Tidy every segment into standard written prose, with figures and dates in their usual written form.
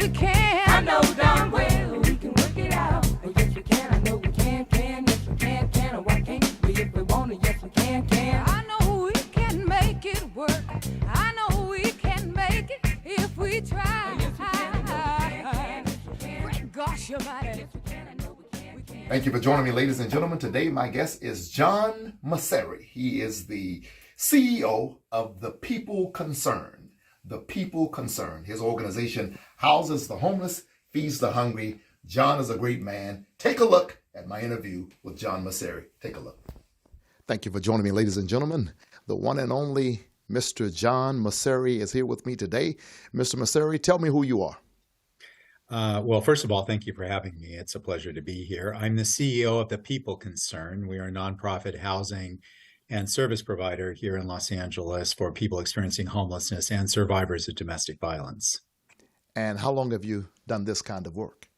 we can. I know darn well we can work it out. Oh, yes, we can. I know we can. Yes, we can. And why can't we if we want to? Yes, we can. I know we can make it work. I know we can make it if we try. Oh, yes, we can. Yes, we can. Great gosh, your body. Yes, we can. I know we can. Thank you for joining me, ladies and gentlemen. Today, my guest is John Maceri. He is the CEO of The People Concerned. The People Concerned. His organization houses the homeless, feeds the hungry. John is a great man. Take a look at my interview with John Maceri. Take a look. Thank you for joining me, ladies and gentlemen. The one and only Mr. John Maceri is here with me today. Mr. Maceri, tell me who you are. Well, first of all, thank you for having me. It's a pleasure to be here. I'm the CEO of The People Concerned. We are a nonprofit housing and service provider here in Los Angeles for people experiencing homelessness and survivors of domestic violence. And how long have you done this kind of work?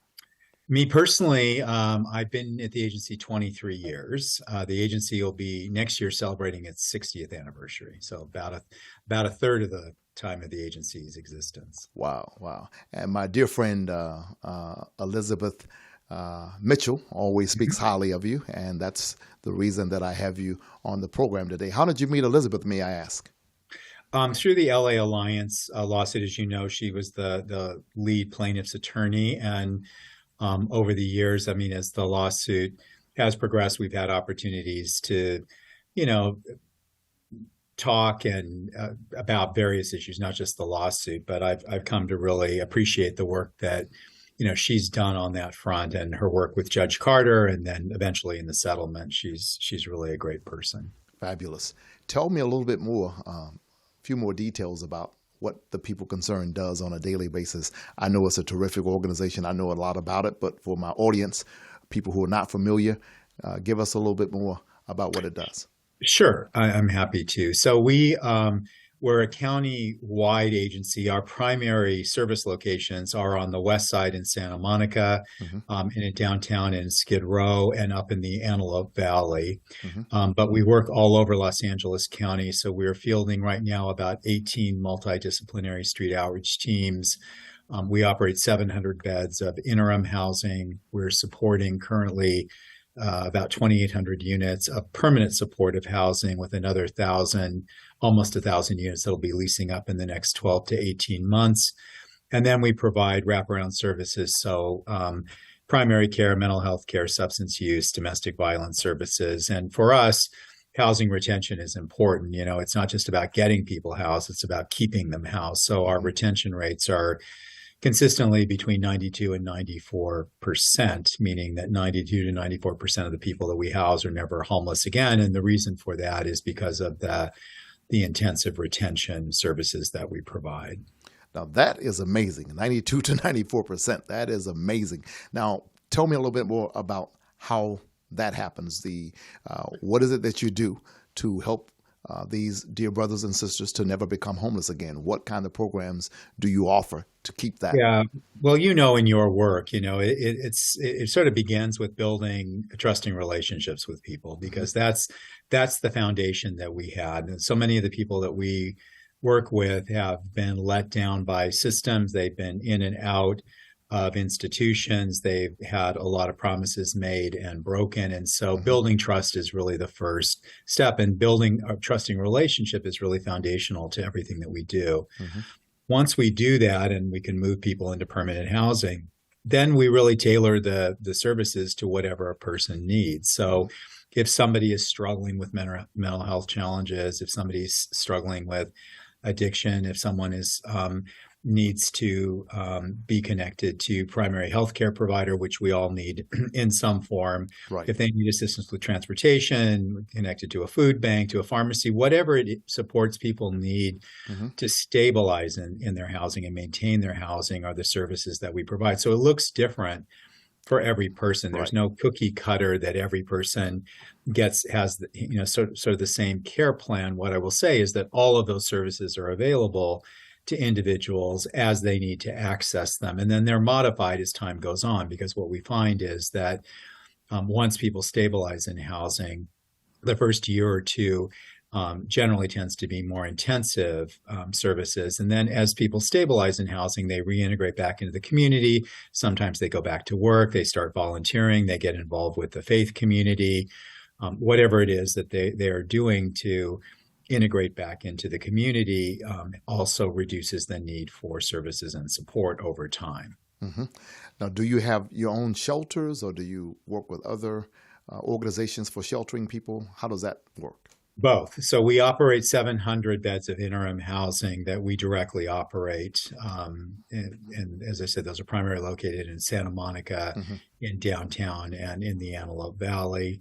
Me personally, I've been at the agency 23 years. The agency will be next year celebrating its 60th anniversary. So about a third of the time of the agency's existence. Wow. And my dear friend, Elizabeth Mitchell always speaks highly of you, and that's the reason that I have you on the program today. How did you meet Elizabeth, may I ask? Through the LA Alliance lawsuit. As you know, she was the lead plaintiff's attorney, and over the years, as the lawsuit has progressed, we've had opportunities to, talk and about various issues, not just the lawsuit, but I've come to really appreciate the work that she's done on that front, and her work with Judge Carter, and then eventually in the settlement. She's really a great person. Fabulous. Tell me a little bit more, a few more details about what The People Concerned does on a daily basis. I know it's a terrific organization. I know a lot about it, but for my audience, people who are not familiar, give us a little bit more about what it does. Sure, I'm happy to. So we're a county-wide agency. Our primary service locations are on the west side in Santa Monica, and in downtown in Skid Row, and up in the Antelope Valley. But we work all over Los Angeles County. So we're fielding right now about 18 multidisciplinary street outreach teams. We operate 700 beds of interim housing. We're supporting currently about 2,800 units of permanent supportive housing, with another almost 1,000 units that'll be leasing up in the next 12 to 18 months. And then we provide wraparound services. So primary care, mental health care, substance use, domestic violence services. And for us, housing retention is important. It's not just about getting people housed, it's about keeping them housed. So our retention rates are consistently between 92 and 94%, meaning that 92 to 94% of the people that we house are never homeless again. And the reason for that is because of the intensive retention services that we provide. Now, that is amazing. 92 to 94%. That is amazing. Now, tell me a little bit more about how that happens. What is it that you do to help these dear brothers and sisters to never become homeless again? What kind of programs do you offer to keep that? Yeah, well, in your work, it sort of begins with building trusting relationships with people, because that's the foundation that we had. And so many of the people that we work with have been let down by systems. They've been in and out of institutions. They've had a lot of promises made and broken. And so building trust is really the first step, and building a trusting relationship is really foundational to everything that we do. Once we do that and we can move people into permanent housing, then we really tailor the services to whatever a person needs. So if somebody is struggling with mental health challenges, if somebody's struggling with addiction, if someone needs to be connected to primary healthcare provider, which we all need in some form. Right. If they need assistance with transportation, connected to a food bank, to a pharmacy, whatever it supports people need to stabilize in their housing and maintain their housing, are the services that we provide. So it looks different for every person. There's no cookie cutter that every person has sort of the same care plan. What I will say is that all of those services are available to individuals as they need to access them. And then they're modified as time goes on, because what we find is that once people stabilize in housing, the first year or two, generally tends to be more intensive services. And then as people stabilize in housing, they reintegrate back into the community. Sometimes they go back to work, they start volunteering, they get involved with the faith community, whatever it is that they are doing to integrate back into the community also reduces the need for services and support over time. Mm-hmm. Now, do you have your own shelters, or do you work with other organizations for sheltering people? How does that work? Both. So we operate 700 beds of interim housing that we directly operate. And as I said, those are primarily located in Santa Monica, in downtown, and in the Antelope Valley.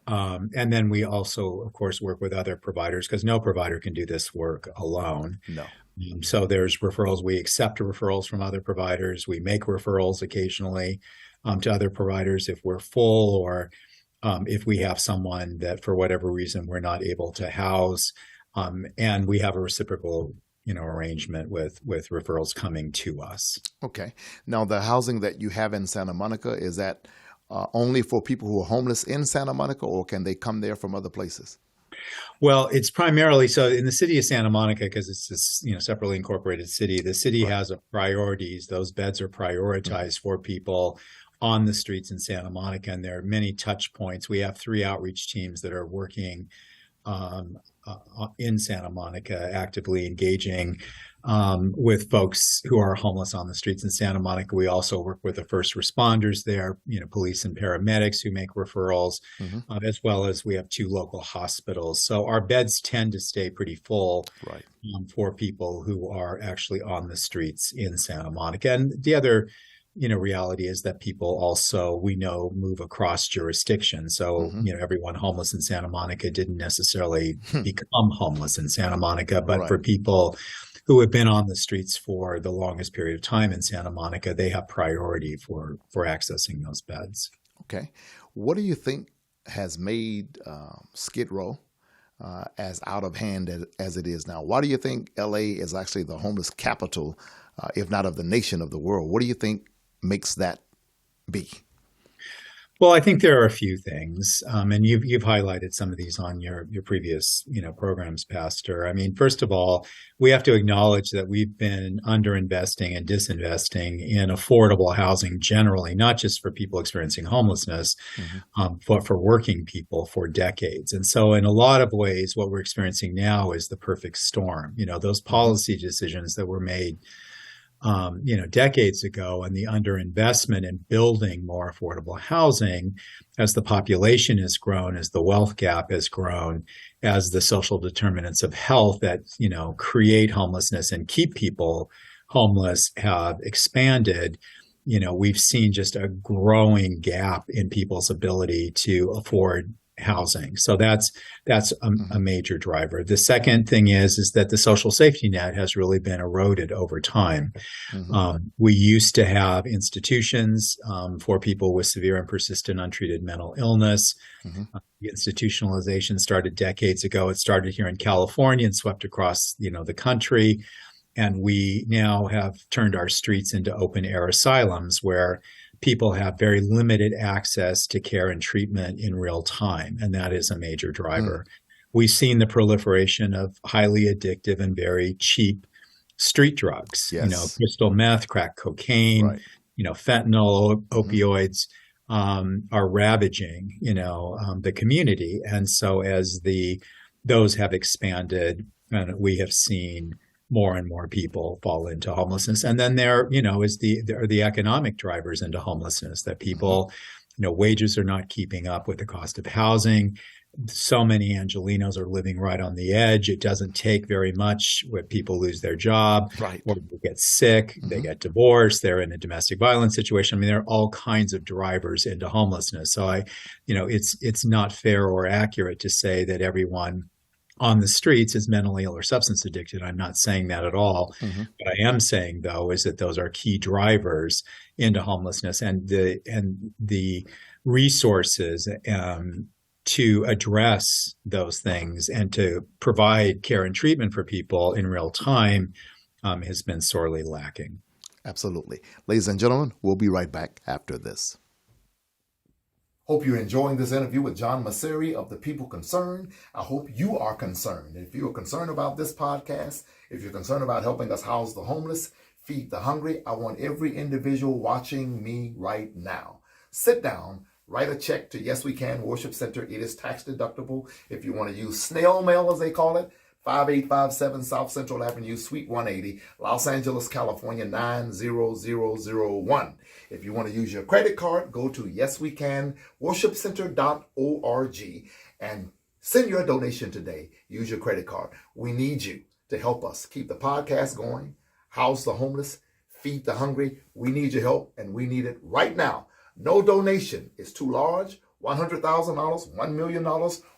And then we also, of course, work with other providers, because no provider can do this work alone. No. So there's referrals. We accept referrals from other providers. We make referrals occasionally to other providers if we're full, or if we have someone that for whatever reason we're not able to house. And we have a reciprocal arrangement with referrals coming to us. Okay. Now, the housing that you have in Santa Monica, is that only for people who are homeless in Santa Monica, or can they come there from other places? Well, it's primarily so in the city of Santa Monica, because it's this separately incorporated city. The city has priorities. Those beds are prioritized for people on the streets in Santa Monica, and there are many touch points. We have 3 outreach teams that are working in Santa Monica, actively engaging with folks who are homeless on the streets in Santa Monica. We also work with the first responders there, police and paramedics who make referrals, as well as we have 2 local hospitals. So our beds tend to stay pretty full for people who are actually on the streets in Santa Monica. And the other reality is that people also, we know, move across jurisdictions. So, everyone homeless in Santa Monica didn't necessarily become homeless in Santa Monica, but for people who have been on the streets for the longest period of time in Santa Monica, they have priority for accessing those beds. Okay. What do you think has made Skid Row as out of hand as it is now? Why do you think LA is actually the homeless capital, if not of the nation, of the world? What do you think makes that be? Well, I think there are a few things, and you've highlighted some of these on your previous programs, Pastor. I mean, first of all, we have to acknowledge that we've been underinvesting and disinvesting in affordable housing generally, not just for people experiencing homelessness, but for working people for decades. And so, in a lot of ways, what we're experiencing now is the perfect storm. Those policy decisions that were made decades ago, and the underinvestment in building more affordable housing as the population has grown, as the wealth gap has grown, as the social determinants of health that, create homelessness and keep people homeless have expanded. We've seen just a growing gap in people's ability to afford housing. So that's a major driver. The second thing is that the social safety net has really been eroded over time. We used to have institutions for people with severe and persistent untreated mental illness. The institutionalization started decades ago. It started here in California and swept across, the country. And we now have turned our streets into open air asylums where people have very limited access to care and treatment in real time. And that is a major driver. We've seen the proliferation of highly addictive and very cheap street drugs, crystal meth, crack cocaine, fentanyl, opioids are ravaging, the community. And so as those have expanded, we have seen more and more people fall into homelessness. And then there are the economic drivers into homelessness, that people, wages are not keeping up with the cost of housing. So many Angelenos are living right on the edge. It doesn't take very much when people lose their job, or they get sick, they get divorced, they're in a domestic violence situation. I mean, there are all kinds of drivers into homelessness. So it's not fair or accurate to say that everyone on the streets is mentally ill or substance addicted. I'm not saying that at all. What I am saying, though, is that those are key drivers into homelessness, and the resources to address those things and to provide care and treatment for people in real time has been sorely lacking. Absolutely. Ladies and gentlemen, we'll be right back after this. Hope you're enjoying this interview with John Maceri of The People Concerned. I hope you are concerned. If you are concerned about this podcast, if you're concerned about helping us house the homeless, feed the hungry, I want every individual watching me right now. Sit down, write a check to Yes We Can Worship Center. It is tax deductible. If you want to use snail mail, as they call it, 5857 South Central Avenue, Suite 180, Los Angeles, California, 90001. If you want to use your credit card, go to yeswecanworshipcenter.org and send your donation today. Use your credit card. We need you to help us keep the podcast going, house the homeless, feed the hungry. We need your help, and we need it right now. No donation is too large, $100,000, $1 million,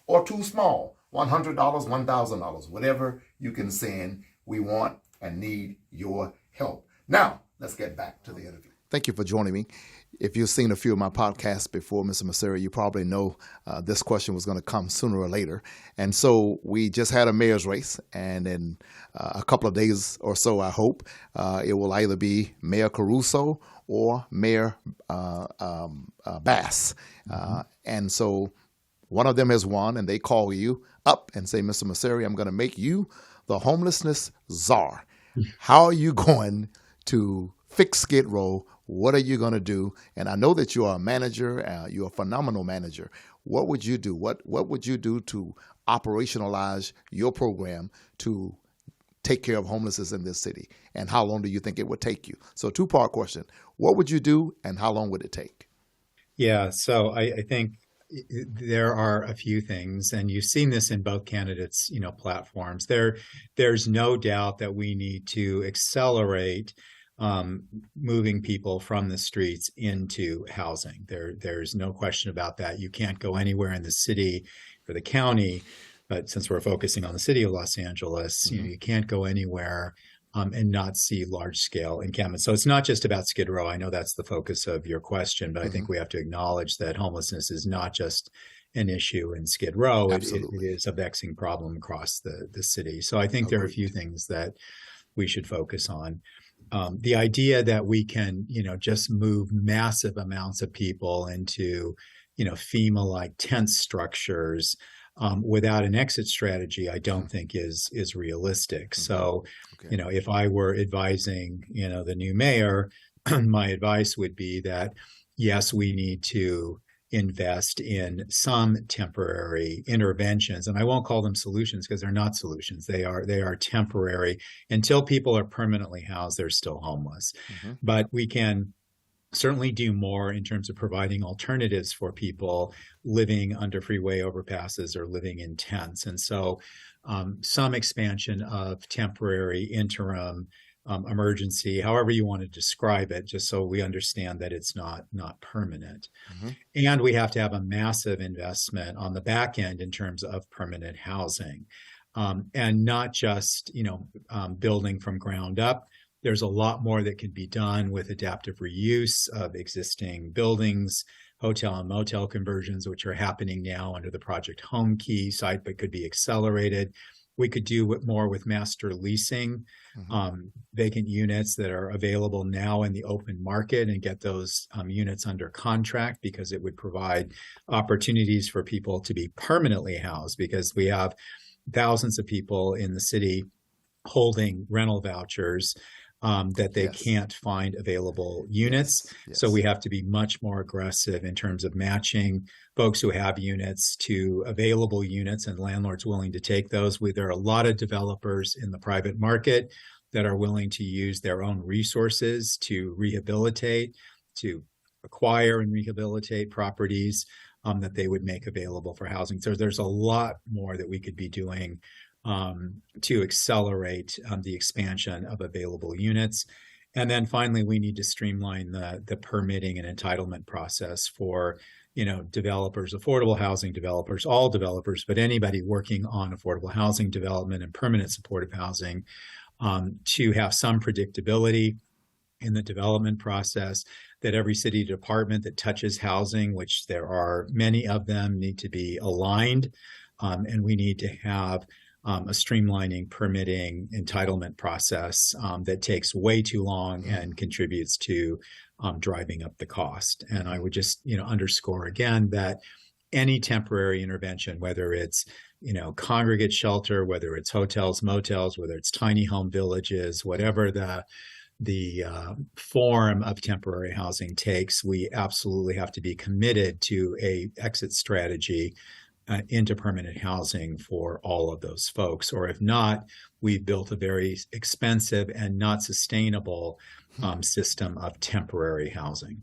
or too small. $100, $1,000, whatever you can send. We want and need your help. Now, let's get back to the interview. Thank you for joining me. If you've seen a few of my podcasts before, Mr. Maceri, you probably know this question was going to come sooner or later. And so we just had a mayor's race, and in a couple of days or so, I hope, it will either be Mayor Caruso or Mayor Bass. And so one of them has won, and they call you up and say, Mr. Maceri, I'm going to make you the homelessness czar. How are you going to fix Skid Row? What are you going to do? And I know that you are a manager. You're a phenomenal manager. What would you do? What would you do to operationalize your program to take care of homelessness in this city? And how long do you think it would take you? So two-part question. What would you do, and how long would it take? Yeah, so I think there are a few things, and you've seen this in both candidates, platforms. There's no doubt that we need to accelerate moving people from the streets into housing. There's no question about that. You can't go anywhere in the city or the county, but since we're focusing on the city of Los Angeles, you can't go anywhere and not see large-scale encampments. So it's not just about Skid Row. I know that's the focus of your question, but I think we have to acknowledge that homelessness is not just an issue in Skid Row. It is a vexing problem across the city. So I think there are a few things that we should focus on. The idea that we can, just move massive amounts of people into, FEMA-like tent structures without an exit strategy, I don't think is realistic. So, if I were advising, the new mayor, my advice would be that, yes, we need to invest in some temporary interventions, and I won't call them solutions because they're not solutions. They are temporary. Until people are permanently housed, they're still homeless. But we can certainly do more in terms of providing alternatives for people living under freeway overpasses or living in tents. And so some expansion of temporary, interim, emergency, however you want to describe it, just so we understand that it's not permanent. And we have to have a massive investment on the back end in terms of permanent housing, and not just, building from ground up. There's a lot more that can be done with adaptive reuse of existing buildings, hotel and motel conversions, which are happening now under the Project Home Key site, but could be accelerated. We could do more with master leasing, vacant units that are available now in the open market, and get those units under contract, because it would provide opportunities for people to be permanently housed, because we have thousands of people in the city holding rental vouchers that they can't find available units. So we have to be much more aggressive in terms of matching folks who have units to available units and landlords willing to take those. There are a lot of developers in the private market that are willing to use their own resources to rehabilitate, to acquire and rehabilitate properties that they would make available for housing. So there's a lot more that we could be doing to accelerate the expansion of available units. And then finally, we need to streamline the permitting and entitlement process for, developers, affordable housing developers, all developers, but anybody working on affordable housing development and permanent supportive housing, to have some predictability in the development process, that every city department that touches housing, which there are many of them, need to be aligned. And we need to have a streamlining permitting entitlement process that takes way too long and contributes to driving up the cost. And I would just, underscore again that any temporary intervention, whether it's, congregate shelter, whether it's hotels, motels, whether it's tiny home villages, whatever the form of temporary housing takes, we absolutely have to be committed to a exit strategy into permanent housing for all of those folks. Or if not, we've built a very expensive and not sustainable system of temporary housing.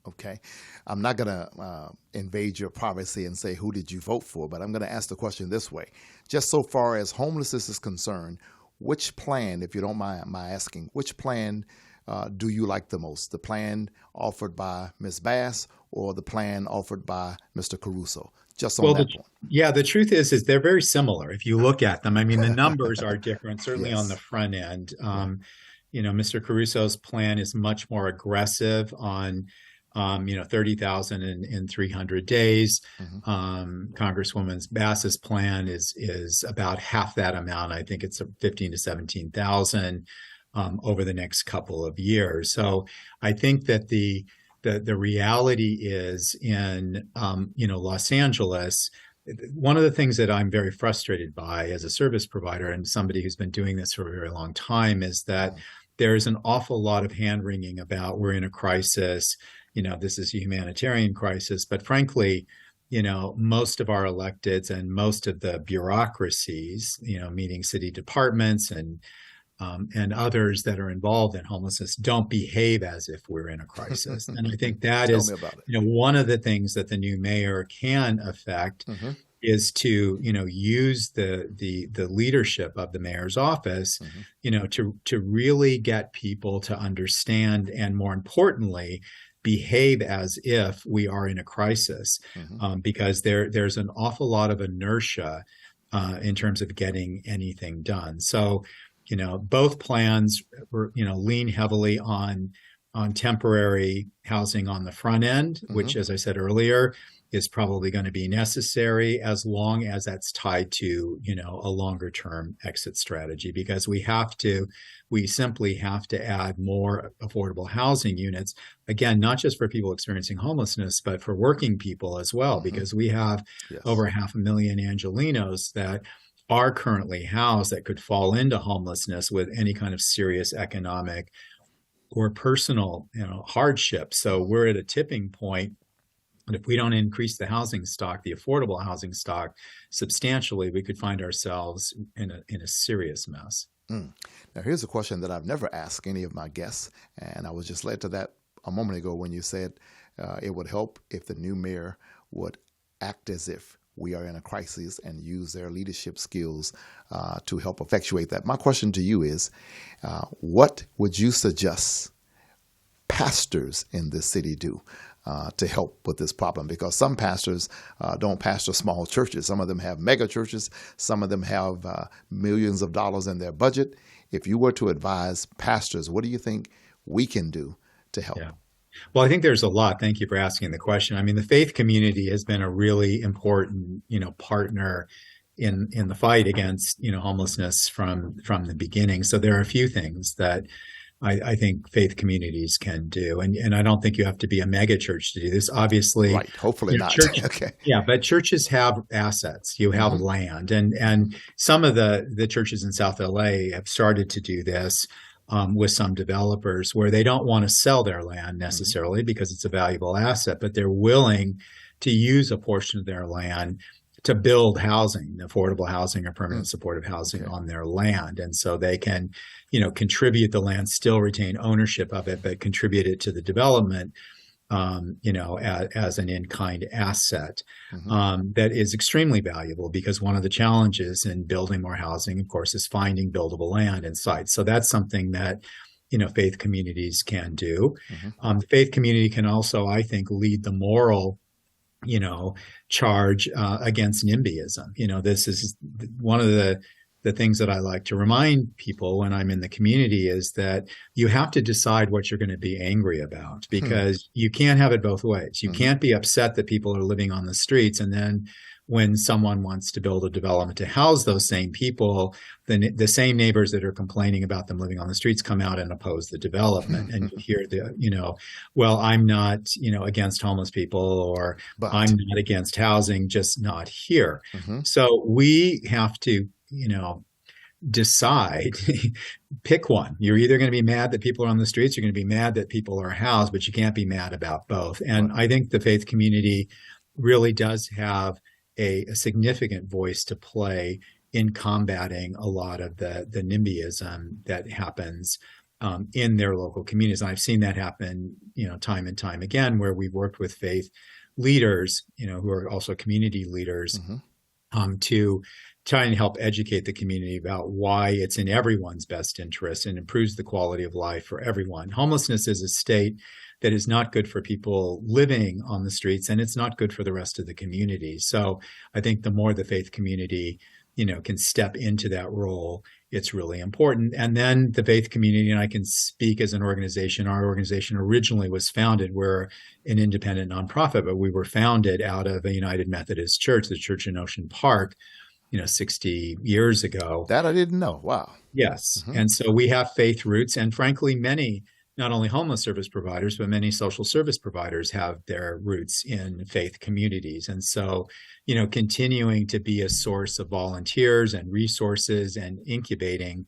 Okay. I'm not going to invade your privacy and say, who did you vote for? But I'm going to ask the question this way. Just so far as homelessness is concerned, which plan, if you don't mind my asking, which plan do you like the most? The plan offered by Ms. Bass or the plan offered by Mr. Caruso? Just on that point. Yeah, the truth is they're very similar if you look at them. I mean, the numbers are different, certainly on the front end. Mr. Caruso's plan is much more aggressive on 30,000 in 300 days. Congresswoman Bass's plan is about half that amount. I think it's 15 to 17,000 over the next couple of years. So I think that the reality is in Los Angeles. One of the things that I'm very frustrated by as a service provider and somebody who's been doing this for a very long time is that there's an awful lot of hand-wringing about we're in a crisis. This is a humanitarian crisis. But frankly, most of our electeds and most of the bureaucracies, meaning city departments and others that are involved in homelessness don't behave as if we're in a crisis. And I think that is, one of the things that the new mayor can affect is to, use the leadership of the mayor's office, to really get people to understand and, more importantly, behave as if we are in a crisis, because there's an awful lot of inertia in terms of getting anything done. So, both plans were, lean heavily on temporary housing on the front end, which, as I said earlier, is probably going to be necessary as long as that's tied to, a longer term exit strategy, because we simply have to add more affordable housing units. Again, not just for people experiencing homelessness, but for working people as well, because we have over 500,000 Angelenos that are currently housed that could fall into homelessness with any kind of serious economic or personal, hardship. So we're at a tipping point. And if we don't increase the housing stock, the affordable housing stock substantially, we could find ourselves in a serious mess. Now, here's a question that I've never asked any of my guests, and I was just led to that a moment ago when you said it would help if the new mayor would act as if we are in a crisis and use their leadership skills to help effectuate that. My question to you is, what would you suggest pastors in this city do to help with this problem? Because some pastors don't pastor small churches. Some of them have mega churches. Some of them have millions of dollars in their budget. If you were to advise pastors, what do you think we can do to help? Yeah. Well, I think there's a lot. Thank you for asking the question. I mean, the faith community has been a really important, partner in the fight against, homelessness from the beginning. So there are a few things that I think faith communities can do. And I don't think you have to be a mega church to do this. Obviously, right. Hopefully not. Okay. Yeah, but churches have assets. You have land. And some of the churches in South LA have started to do this with some developers where they don't want to sell their land necessarily because it's a valuable asset, but they're willing to use a portion of their land to build housing, affordable housing or permanent supportive housing on their land. And so they can, contribute the land, still retain ownership of it, but contribute it to the development, as an in-kind asset that is extremely valuable, because one of the challenges in building more housing, of course, is finding buildable land and sites. So that's something that, faith communities can do. The faith community can also, I think, lead the moral charge against NIMBYism. This is one of the things that I like to remind people when I'm in the community is that you have to decide what you're going to be angry about, because you can't have it both ways. You can't be upset that people are living on the streets and then when someone wants to build a development to house those same people, then the same neighbors that are complaining about them living on the streets come out and oppose the development. And you hear well, I'm not, against homeless people, or I'm But not against housing, just not here. mhm, So we have to, decide, pick one. You're either going to be mad that people are on the streets, you're going to be mad that people are housed, but you can't be mad about both. And right. I think the faith community really does have a significant voice to play in combating a lot of the NIMBYism that happens in their local communities. And I've seen that happen, time and time again, where we've worked with faith leaders, who are also community leaders, Mhm. To try and help educate the community about why it's in everyone's best interest and improves the quality of life for everyone. Homelessness is a state that is not good for people living on the streets, and it's not good for the rest of the community. So I think the more the faith community, can step into that role, it's really important. And then the faith community, and I can speak as an organization, our organization originally was founded, we're an independent nonprofit, but we were founded out of a United Methodist church, the church in Ocean Park, 60 years ago. That I didn't know. Wow. Yes. Mhm. And so we have faith roots. And frankly, many, not only homeless service providers, but many social service providers have their roots in faith communities. And so, continuing to be a source of volunteers and resources and incubating,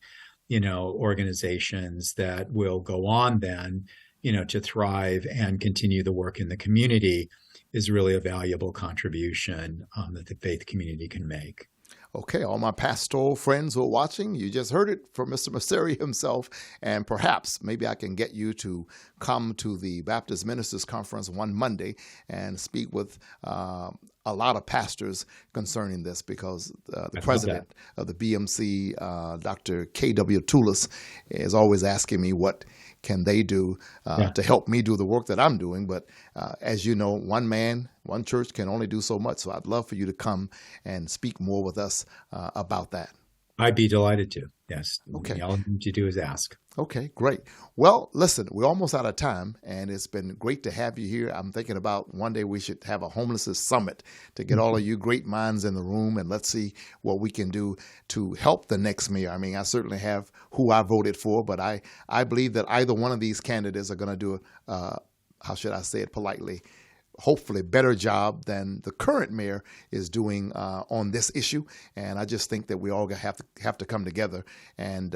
organizations that will go on then, to thrive and continue the work in the community is really a valuable contribution that the faith community can make. Okay, all my pastoral friends who are watching, you just heard it from Mr. Maceri himself, and perhaps maybe I can get you to come to the Baptist Ministers Conference one Monday and speak with a lot of pastors concerning this, because the president of the BMC, Dr. K.W. Toulis, is always asking me what can they do to help me do the work that I'm doing. But as you know, one man, one church can only do so much. So I'd love for you to come and speak more with us about that. I'd be delighted to. Yes. Okay. All you need to do is ask. Okay, great. Well, listen, we're almost out of time, and it's been great to have you here. I'm thinking about one day we should have a homelessness summit to get all of you great minds in the room, and let's see what we can do to help the next mayor. I mean, I certainly have who I voted for, but I believe that either one of these candidates are going to do, how should I say it politely, hopefully better job than the current mayor is doing on this issue. And I just think that we all have to come together and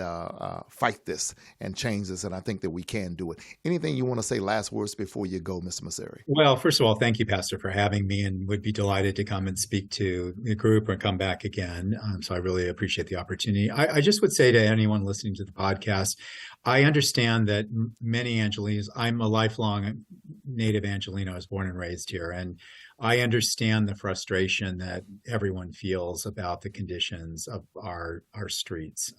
fight this and change this. And I think that we can do it. Anything you want to say last words before you go, Mr. Maceri? Well, first of all, thank you, Pastor, for having me, and would be delighted to come and speak to the group and come back again. So I really appreciate the opportunity. I just would say to anyone listening to the podcast, I understand that many Angelinos, I'm a lifelong native Angelino, I was born and raised here, and I understand the frustration that everyone feels about the conditions of our streets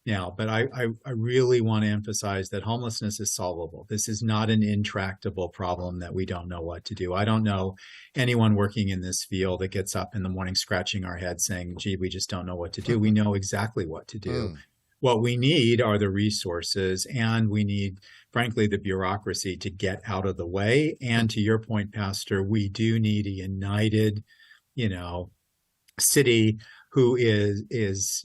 now. But I really want to emphasize that homelessness is solvable. This is not an intractable problem that we don't know what to do. I don't know anyone working in this field that gets up in the morning scratching our head saying, gee, we just don't know what to do. We know exactly what to do. What we need are the resources, and we need, frankly, the bureaucracy to get out of the way. And to your point, Pastor, we do need a united, city who is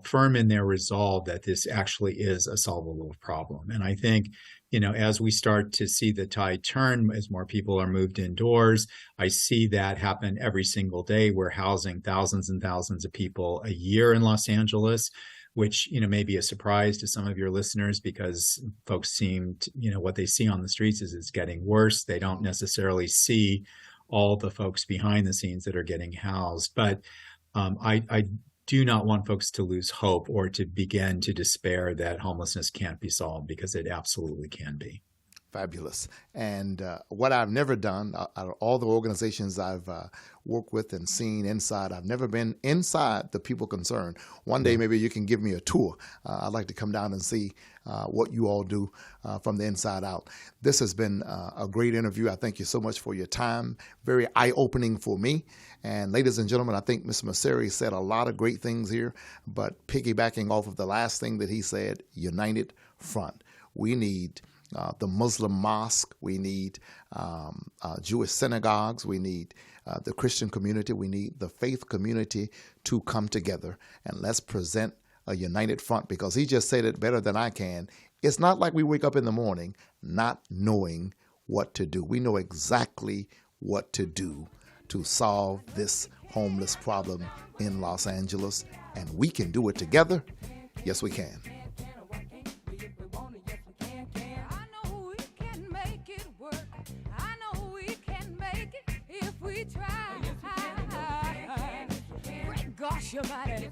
firm in their resolve that this actually is a solvable problem. And I think, as we start to see the tide turn, as more people are moved indoors, I see that happen every single day. We're housing thousands and thousands of people a year in Los Angeles, which, may be a surprise to some of your listeners, because folks seem to, what they see on the streets is it's getting worse. They don't necessarily see all the folks behind the scenes that are getting housed. But I do not want folks to lose hope or to begin to despair that homelessness can't be solved, because it absolutely can be. Fabulous. And what I've never done, out of all the organizations I've worked with and seen inside, I've never been inside the people concerned. One day, maybe you can give me a tour. I'd like to come down and see what you all do from the inside out. This has been a great interview. I thank you so much for your time. Very eye-opening for me. And ladies and gentlemen, I think Mr. Maceri said a lot of great things here, but piggybacking off of the last thing that he said, united front. We need the Muslim mosque. We need Jewish synagogues. We need the Christian community. We need the faith community to come together. And let's present a united front, because he just said it better than I can. It's not like we wake up in the morning not knowing what to do. We know exactly what to do to solve this homeless problem in Los Angeles, and we can do it together. Yes, we can. I know we can make it work. I know we can make it if we try. Great gosh, your body.